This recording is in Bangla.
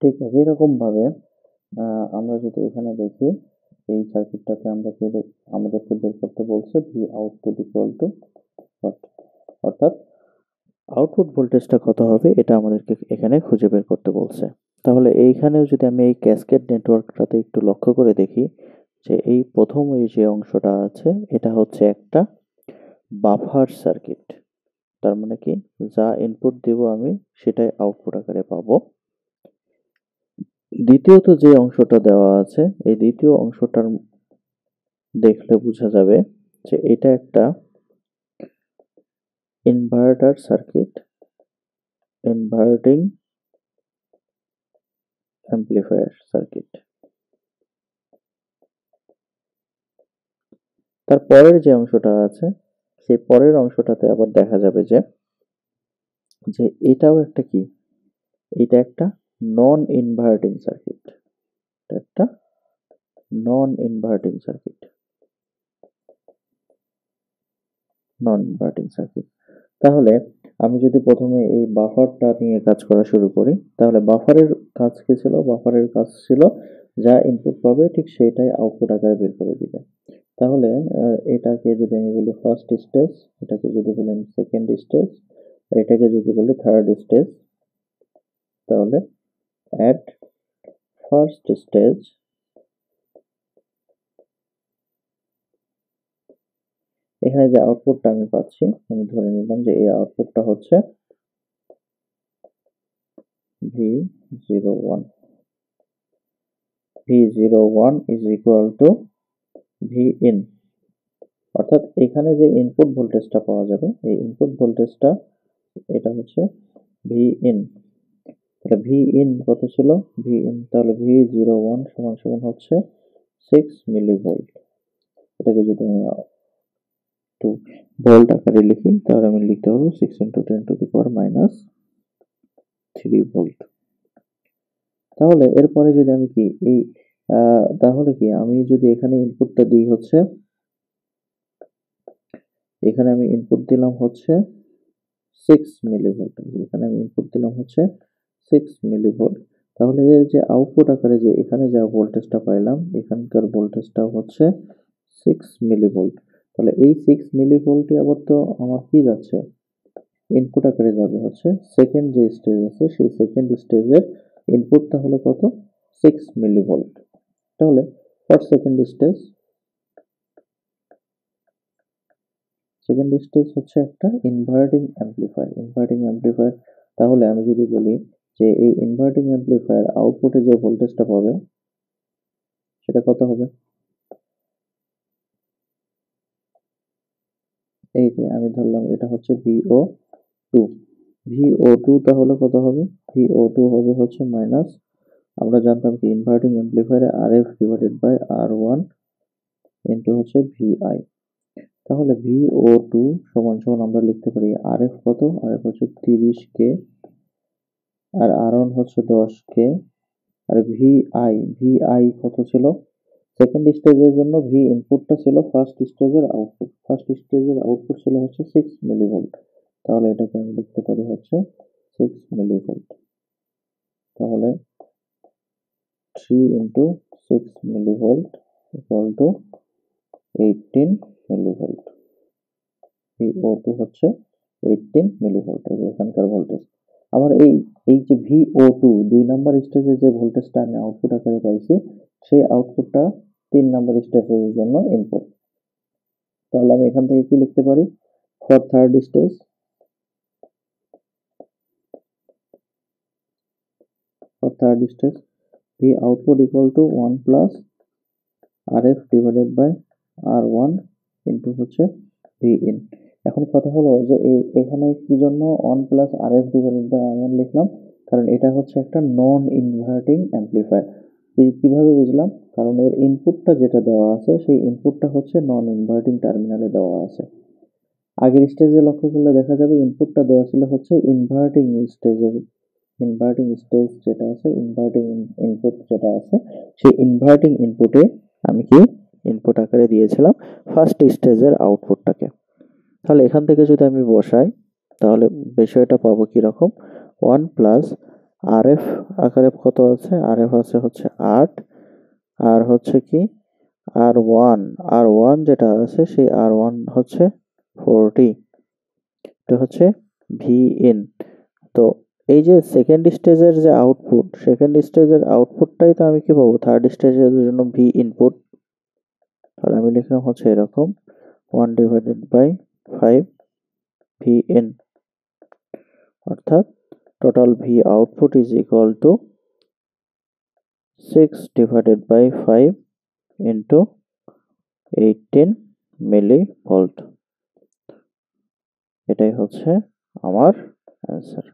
ঠিক একই রকম ভাবে আমরা যদি এখানে দেখি, এই সার্কিটটাতে আমাদেরকে বের করতে বলছে V output equal to what, অর্থাৎ আউটপুট ভোল্টেজটা কত হবে এটা আমাদেরকে এখানে খুঁজে বের করতে বলছে। তাহলে এইখানেও যদি আমি এই ক্যাসকেড নেটওয়ার্কটাতে একটু লক্ষ্য করে দেখি, যে এই প্রথম এই যে অংশটা আছে এটা হচ্ছে একটা বাফার সার্কিট। তার মানে কি, যা ইনপুট দেব আমি সেটাই আউটপুট আকারে পাবো। দ্বিতীয়ত যে অংশটা দেওয়া আছে, এই দ্বিতীয় অংশটার দেখলে বোঝা যাবে যে এটা একটা inverter circuit, inverting amplifier circuit. তার পরের যে অংশটা আছে, সেই পরের অংশটাতে আবার দেখা যাবে যে যে এটাও একটা কি, এটা একটা নন ইনভার্টিং সার্কিট, এটা একটা নন ইনভার্টিং সার্কিট, নন ইনভার্টিং সার্কিট। তাহলে আমি যদি প্রথমে এই বাফারটা নিয়ে কাজ করা শুরু করি, তাহলে বাফারের কাজ কি ছিল? বাফারের কাজ ছিল যা ইনপুট পাবে ঠিক সেটাই আউটপুট আকারে বের করে দিবে। তাহলে এটাকে যদি আমি বলি ফার্স্ট স্টেজ, এটাকে যদি বলি আমি সেকেন্ড স্টেজ, এটাকে যদি বলি থার্ড স্টেজ, তাহলে অ্যাট ফার্স্ট স্টেজ এখানে যে আউটপুটটা আমি পাচ্ছি, আমি ধরে নিলাম যে এই আউটপুটটা হচ্ছে V01, V01 is equal to Vin, অর্থাৎ এখানে যে ইনপুট ভোল্টেজটা পাওয়া যাবে এই ইনপুট ভোল্টেজটা এটা হচ্ছে Vin। তাহলে Vin কত ছিল? Vin তাহলে V01 সমান সমান হচ্ছে 6 মিলিভোল্ট। এটাকে যদি আমি একটু ভোল্ট আকারে লিখি, তাহলে আমি লিখতে পারবো 6 × 10⁻³ ভোল্ট। তাহলে এরপরে যদি আমি কি এই তাহলে কি আমি যদি এখানে ইনপুটটা দিই হচ্ছে, এখানে আমি ইনপুট দিলাম হচ্ছে 6 মিলিভোল্ট, এখানে আমি ইনপুট দিলাম হচ্ছে 6 মিলিভোল্ট। তাহলে এর যে আউটপুট আকারে যে এখানে যা ভোল্টেজটা পাইলাম, এখানকার ভোল্টেজটা হচ্ছে 6 মিলিভোল্ট। তাহলে এই 6 মিলিভোল্টই আবার তো আমার কি যাচ্ছে, ইনপুট আকারে যাবে হচ্ছে সেকেন্ড যে স্টেজ আছে, সেই সেকেন্ড স্টেজের ইনপুট তাহলে কত? 6 মিলিভোল্ট। তাহলে for second stage, second stage হচ্ছে একটা ইনভার্টিং অ্যাম্প্লিফায়ার, ইনভার্টিং অ্যাম্প্লিফায়ার। তাহলে আমি যদি বলি যে এই ইনভার্টিং অ্যাম্প্লিফায়ার আউটপুটে যে ভোল্টেজটা পাবে সেটা কত হবে? এই যে আমি ধরলাম এটা হচ্ছে VO2, VO2 তাহলে কত হবে? VO2 হবে হচ্ছে মাইনাস, আমরা জানতাম কি ইনভার্টিং অ্যাম্প্লিফায়ারে RF/R1 ইনটু হচ্ছে VI। তাহলে VO2 সমান সমান আমরা লিখতে পারি RF কত? RF হচ্ছে 30K, আর R1 হচ্ছে 10K, আর VI কত ছিল? সেকেন্ড স্টেজের জন্য ভি ইনপুটটা ছিল ফার্স্ট স্টেজের আউটপুট, ফার্স্ট স্টেজের আউটপুট ছিল হচ্ছে 6 মিলিভোল্ট। তাহলে এটাকে আমি লিখতে পারি হচ্ছে 6 মিলিভোল্ট। তাহলে 3 × 6 millivolt equal to 18 millivolt. VO2 হচ্ছে 18 মিলিভোল্ট, এখানকার ভোল্টেজ। আবার এই যে VO2 দুই নাম্বার স্টেজে যে ভোল্টেজটা আমি আউটপুট আকারে পাইছি, সেই আউটপুটটা 3 নাম্বার স্টেজের জন্য ইনপুট। তাহলে আমি এখান থেকে কি লিখতে পারি? For third stage, V output equal to 1 plus RF divided by R1 into হচ্ছে Vin। এখন কথা হলো যে এখানে কি জন্য 1 plus RF divided by R1 লিখলাম? কারণ এটা হচ্ছে একটা নন ইনভার্টিং অ্যাম্প্লিফায়ার। কিভাবে বুঝলাম? কারণ এর ইনপুটটা যেটা দেওয়া আছে সেই ইনপুটটা হচ্ছে নন ইনভার্টিং টার্মিনালে দেওয়া আছে। আগের স্টেজে লক্ষ্য করলে দেখা যাবে ইনপুটটা দেওয়া ছিল হচ্ছে ইনভার্টিং স্টেজের, ইনভার্টিং স্টেজ যেটা আছে, ইনভার্টিং ইনপুট যেটা আছে, সেই ইনভার্টিং ইনপুটে আমি কি ইনপুট আকারে দিয়েছিলাম ফার্স্ট স্টেজের আউটপুটটাকে। তাহলে এখান থেকে যদি আমি বসাই, তাহলে বিষয়টা পাবো কি রকম? 1 প্লাস আরএফ আকারে কত আছে, আরএফ আছে হচ্ছে 8, আর হচ্ছে কি আর ওয়ান যেটা আছে সেই আর1 হচ্ছে 40, এটা হচ্ছে ভি ইন। তো এই যে সেকেন্ড স্টেজের আউটপুটটাই তো আমি কি পাবো থার্ড স্টেজের জন্য ভি ইনপুট। তাহলে আমি লিখলাম হচ্ছে এরকম 1/5 ভি ইন, অর্থাৎ total V output is equal to 6/5 into 18 milli volt. এটাই হচ্ছে আমার অ্যান্সার।